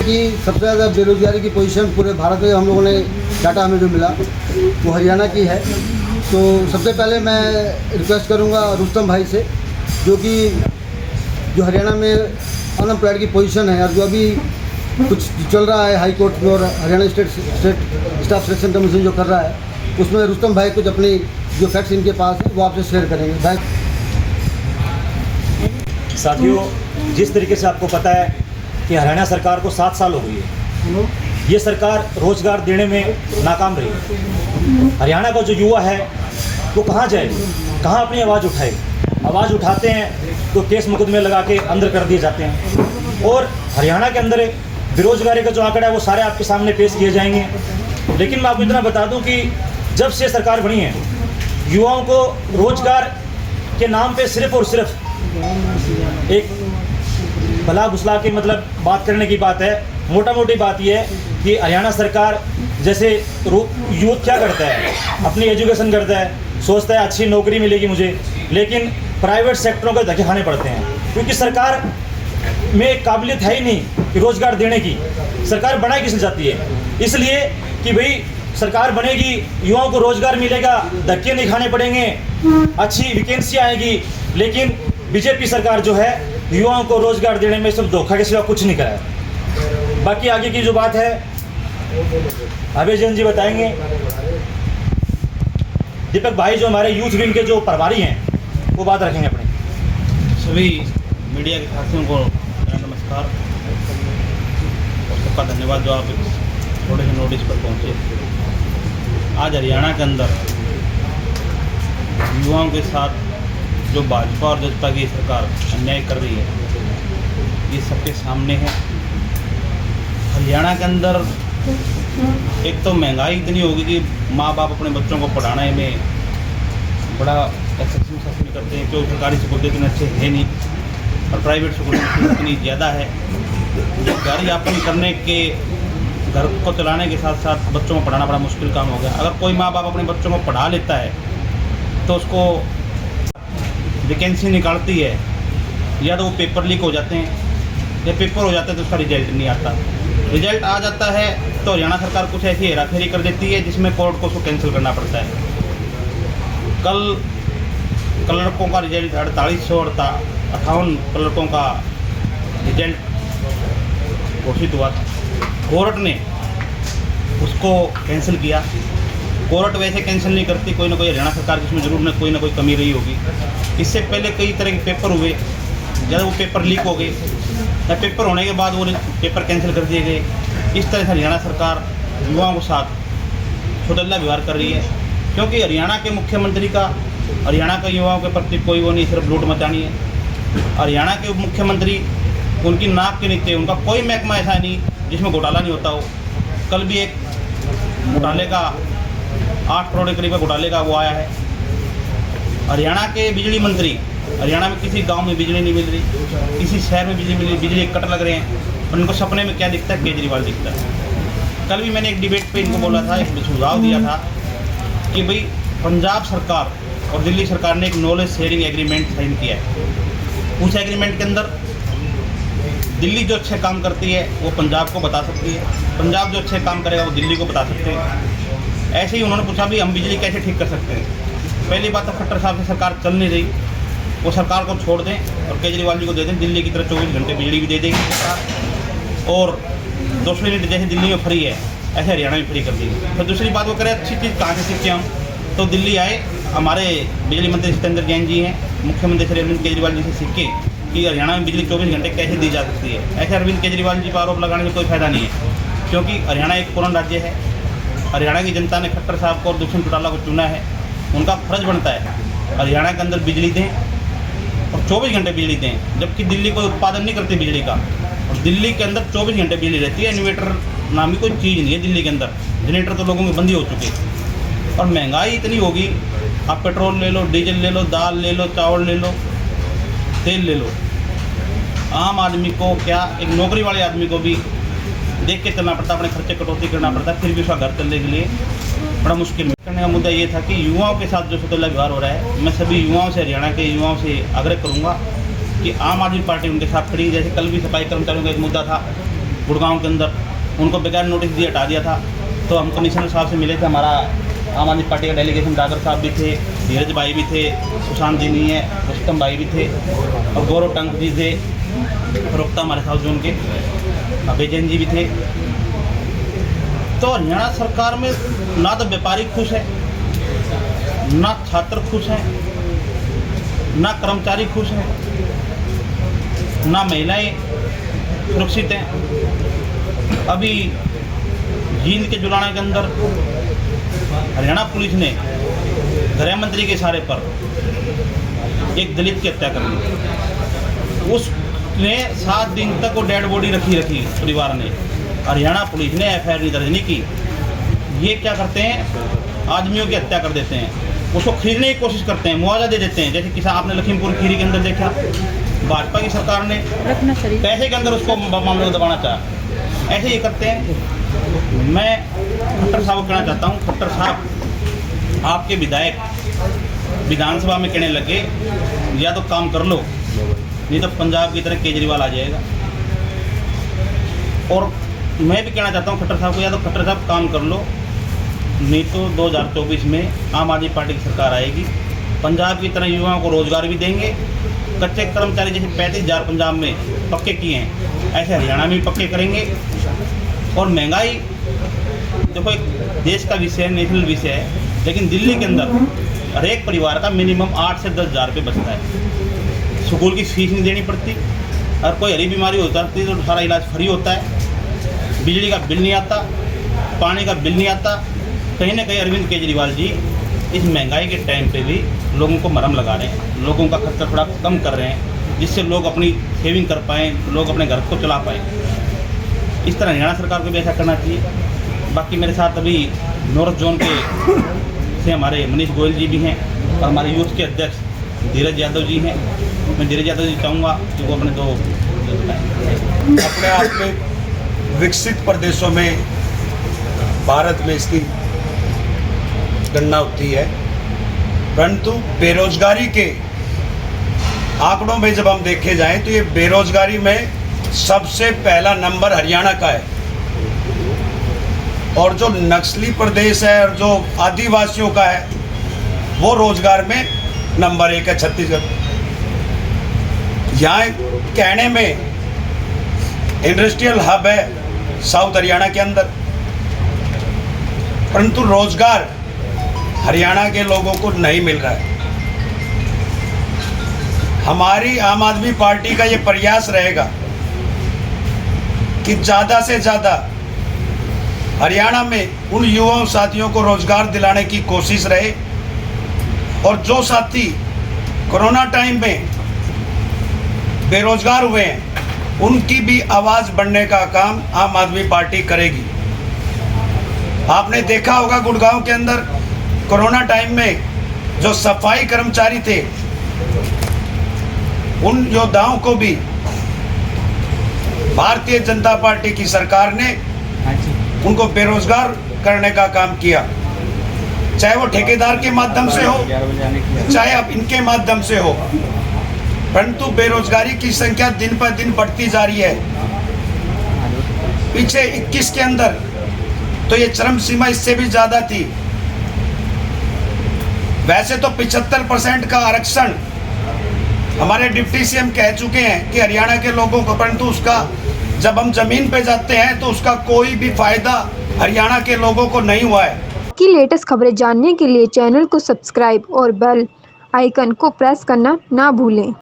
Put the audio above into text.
कि सबसे ज़्यादा बेरोजगारी की पोजीशन पूरे भारत में हम लोगों ने डाटा हमें जो मिला वो हरियाणा की है। तो सबसे पहले मैं रिक्वेस्ट करूंगा रुस्तम भाई से, जो हरियाणा में अनएम्प्लॉयड की पोजीशन है और जो अभी कुछ चल रहा है हाई कोर्ट में और Haryana state staff selection commission जो कर रहा है, उसमें रुस्तम भाई कुछ अपनी जो फैक्ट्स इनके पास है वो आपसे शेयर करेंगे। भाई साथियों, जिस तरीके से आपको पता है कि हरियाणा सरकार को 7 साल हो गई है, ये सरकार रोजगार देने में नाकाम रही है। हरियाणा का जो युवा है वो कहाँ जाए, कहाँ अपनी आवाज़ उठाए? आवाज़ उठाते हैं तो केस मुकदमे लगा के अंदर कर दिए जाते हैं। और हरियाणा के अंदर बेरोजगारी का जो आंकड़ा है वो सारे आपके सामने पेश किए जाएंगे। लेकिन मैं आपको इतना बता दूं कि जब से सरकार बनी है, युवाओं को रोजगार के नाम पे सिर्फ और सिर्फ एक भला भुसला के मतलब बात करने की बात है। मोटा मोटी बात यह है कि हरियाणा सरकार जैसे यूथ क्या करता है, अपनी एजुकेशन करता है, सोचता है अच्छी नौकरी मिलेगी मुझे, लेकिन प्राइवेट सेक्टरों को धक्के खाने पड़ते हैं क्योंकि सरकार में काबिलियत है ही नहीं कि रोजगार देने की। सरकार बनाई किस जाती है? इसलिए कि भाई सरकार बनेगी, युवाओं को रोजगार मिलेगा, धक्के नहीं खाने पड़ेंगे, अच्छी वैकेंसी आएगी। लेकिन बीजेपी सरकार जो है युवाओं को रोजगार देने में सिर्फ धोखा के सिवा कुछ नहीं करा है। बाकी आगे की जो बात है अभय जैन जी बताएंगे। दीपक भाई जो हमारे यूथ विंग के जो प्रभारी हैं वो बात रखेंगे अपने। सभी मीडिया के साथियों को मेरा नमस्कार और सबका धन्यवाद जो आप थोड़े से नोटिस पर पहुँचे। आज हरियाणा के अंदर युवाओं के साथ जो भाजपा और जनता की सरकार अन्याय कर रही है ये सबके सामने है। हरियाणा के अंदर एक तो महंगाई इतनी होगी कि माँ बाप अपने बच्चों को पढ़ाने में बड़ा एक्सेप्शन शासन करते हैं क्योंकि सरकारी स्कूल इतने अच्छे है नहीं और प्राइवेट स्कूल इतनी ज़्यादा है। घर यापन करने के, घर को चलाने के साथ साथ बच्चों को पढ़ाना बड़ा मुश्किल काम हो गया। अगर कोई माँ बाप अपने बच्चों को पढ़ा लेता है तो उसको वैकेंसी निकालती है, या तो वो पेपर लीक हो जाते हैं या पेपर हो जाता है तो उसका रिजल्ट नहीं आता। रिजल्ट आ जाता है तो हरियाणा सरकार कुछ ऐसी हेराफेरी कर देती है जिसमें कोर्ट को उसको कैंसिल करना पड़ता है। कल क्लर्कों का रिजल्ट 4858 क्लर्कों का रिजल्ट घोषित हुआ था, कोर्ट ने उसको कैंसिल किया। कोर्ट वैसे कैंसिल नहीं करती, कोई ना कोई हरियाणा सरकार जिसमें जरूर ना कोई कमी रही होगी। इससे पहले कई तरह के पेपर हुए, जब वो पेपर लीक हो गए या पेपर होने के बाद वो पेपर कैंसिल कर दिए गए। इस तरह से हरियाणा सरकार युवाओं के साथ सुदल्ला व्यवहार कर रही है क्योंकि हरियाणा के मुख्यमंत्री का हरियाणा के युवाओं के प्रति कोई वो नहीं, सिर्फ लूट मचानी है। हरियाणा के मुख्यमंत्री उनकी नाक के नीचे उनका कोई महकमा ऐसा नहीं जिसमें घोटाला नहीं होता हो। कल भी एक घोटाले का 8 करोड़ के करीब घोटाले का वो आया है। हरियाणा के बिजली मंत्री, हरियाणा में किसी गांव में बिजली नहीं मिल रही, किसी शहर में बिजली मिल रही, बिजली कट लग रहे हैं और उनको सपने में क्या दिखता है? केजरीवाल दिखता है। कल भी मैंने एक डिबेट पे इनको बोला था, एक सुझाव दिया था कि भाई पंजाब सरकार और दिल्ली सरकार ने एक नॉलेज शेयरिंग एग्रीमेंट साइन किया है। उस एग्रीमेंट के अंदर दिल्ली जो अच्छे काम करती है वो पंजाब को बता सकती है, पंजाब जो अच्छे काम करेगा वो दिल्ली को बता सकते हैं। ऐसे ही उन्होंने पूछा भी हम बिजली कैसे ठीक कर सकते हैं। पहली बात तो खट्टर साहब से सरकार चल नहीं रही, वो सरकार को छोड़ दें और केजरीवाल जी को दे दें। दिल्ली की तरह 24 घंटे बिजली भी दे देगी सरकार और 200 यूनिट जैसे दिल्ली में फ्री है ऐसे हरियाणा में फ्री कर देगी। फिर दूसरी बात वो करें अच्छी चीज़ कहाँ से सीखे हम, तो दिल्ली आए, हमारे बिजली मंत्री सत्येंद्र जैन जी हैं, मुख्यमंत्री श्री अरविंद केजरीवाल जी से सीखे कि हरियाणा में बिजली 24 घंटे कैसे दी जा सकती है। ऐसे अरविंद केजरीवाल जी पर आरोप लगाने में कोई फायदा नहीं है क्योंकि हरियाणा एक पूर्ण राज्य है। हरियाणा की जनता ने खट्टर साहब को और दुष्यंत चौटाला को चुना है, उनका फर्ज बनता है हरियाणा के अंदर बिजली दें और 24 घंटे बिजली दें, जबकि दिल्ली कोई उत्पादन नहीं करती बिजली का और दिल्ली के अंदर 24 घंटे बिजली रहती है। इन्वर्टर नामी कोई चीज़ नहीं है दिल्ली के अंदर, जनरेटर तो लोगों में बंद ही हो चुके। और महंगाई इतनी होगी, आप पेट्रोल ले लो, डीजल ले लो, दाल ले लो, चावल ले लो, तेल ले लो, आम आदमी को क्या, एक नौकरी वाले आदमी को भी देख के चलना पड़ता है, अपने खर्चे कटौती करना पड़ता है, फिर भी उसका घर चलने के लिए बड़ा मुश्किल करने का मुद्दा ये था कि युवाओं के साथ जो सुतला व्यवहार हो रहा है, मैं सभी युवाओं से, हरियाणा के युवाओं से आग्रह करूंगा कि आम आदमी पार्टी उनके साथ खड़ी। जैसे कल भी सफाई कर्मचारियों का एक मुद्दा था गुड़गांव के अंदर, उनको बगैर नोटिस दिए हटा दिया था। तो हम कमिश्नर साहब से मिले थे, हमारा आम आदमी पार्टी का डेलीगेशन डागर साहब भी थे, धीरज भाई भी थे, सुशांत जी नहीं है, रुस्तम भाई भी थे और गौरव टंक जी थे, प्रवक्ता हमारे साथ जोन के अभय जैन जी भी थे। तो हरियाणा सरकार में ना तो व्यापारी खुश है, ना छात्र खुश हैं, ना कर्मचारी खुश हैं, ना महिलाएं सुरक्षित हैं। अभी जींद के जुलाना के अंदर हरियाणा पुलिस ने गृह मंत्री के इशारे पर एक दलित की हत्या कर दी। उसने 7 दिन तक वो डेड बॉडी रखी परिवार ने। हरियाणा पुलिस ने एफआईआर नहीं दर्ज नहीं की। ये क्या करते हैं, आदमियों की हत्या कर देते हैं, उसको खरीदने की कोशिश करते हैं, मुआवजा दे देते हैं। जैसे किसान, आपने लखीमपुर खीरी के अंदर देखा, भाजपा की सरकार ने पैसे के अंदर उसको मामले को दबाना चाहा। ऐसे ही करते हैं। मैं खट्टर साहब को कहना चाहता हूँ, खट्टर साहब आपके विधायक विधानसभा में कहने लगे या तो काम कर लो, नहीं तो पंजाब की तरह केजरीवाल आ जाएगा। और मैं भी कहना चाहता हूँ खट्टर साहब को, या तो खट्टर साहब काम कर लो, नहीं तो 2024 में आम आदमी पार्टी की सरकार आएगी। पंजाब की तरह युवाओं को रोजगार भी देंगे। कच्चे कर्मचारी जैसे 35,000 पंजाब में पक्के किए हैं, ऐसे हरियाणा में भी पक्के करेंगे। और महंगाई देखो एक देश का विषय है, नेशनल विषय है, लेकिन दिल्ली के अंदर हर एक परिवार का मिनिमम 8 से 10 हज़ार रुपये बचता है। स्कूल की फीस नहीं देनी पड़ती, और कोई हरी बीमारी होता है तो सारा इलाज फ्री होता है। बिजली का बिल नहीं आता, पानी का बिल नहीं आता। कहीं ना कहीं अरविंद केजरीवाल जी इस महंगाई के टाइम पे भी लोगों को मरहम लगा रहे हैं, लोगों का खर्चा थोड़ा कम कर रहे हैं, जिससे लोग अपनी सेविंग कर पाएँ, लोग अपने घर को चला पाएँ। इस तरह हरियाणा सरकार को भी ऐसा करना चाहिए। बाकी मेरे साथ अभी नॉर्थ जोन के से हमारे मनीष गोयल जी भी हैं और हमारे यूथ के अध्यक्ष धीरज यादव जी हैं। मैं धीरज यादव जी चाहूँगा कि वो अपने दो अपने आप में विकसित प्रदेशों में भारत में इसकी गणना होती है, परंतु बेरोजगारी के आंकड़ों में जब हम देखे जाएं तो ये बेरोजगारी में सबसे पहला नंबर हरियाणा का है। और जो नक्सली प्रदेश है और जो आदिवासियों का है वो रोजगार में नंबर 1 है, छत्तीसगढ़। यहाँ कहने में इंडस्ट्रियल हब है साउथ हरियाणा के अंदर, परंतु रोजगार हरियाणा के लोगों को नहीं मिल रहा है। हमारी आम आदमी पार्टी का ये प्रयास रहेगा कि ज़्यादा से ज़्यादा हरियाणा में उन युवाओं साथियों को रोजगार दिलाने की कोशिश रहे, और जो साथी कोरोना टाइम में बेरोजगार हुए हैं उनकी भी आवाज़ बढ़ने का काम आम आदमी पार्टी करेगी। आपने देखा होगा गुड़गांव के अंदर कोरोना टाइम में जो सफाई कर्मचारी थे उन योद्धाओं को भी भारतीय जनता पार्टी की सरकार ने उनको बेरोजगार करने का काम किया, चाहे वो ठेकेदार के माध्यम से हो, चाहे अब इनके माध्यम से हो। परंतु बेरोजगारी की संख्या दिन पर दिन बढ़ती जा रही है। पीछे 21 के अंदर तो ये चरम सीमा इससे भी ज़्यादा थी। वैसे तो 75% का आरक्षण हमारे डिप्टी सीएम कह चुके हैं कि हरियाणा के लोगों को, परंतु उसका जब हम जमीन पे जाते हैं तो उसका कोई भी फायदा हरियाणा के लोगों को नहीं हुआ है। की लेटेस्ट खबरें जानने के लिए चैनल को सब्सक्राइब और बेल आइकन को प्रेस करना ना भूलें।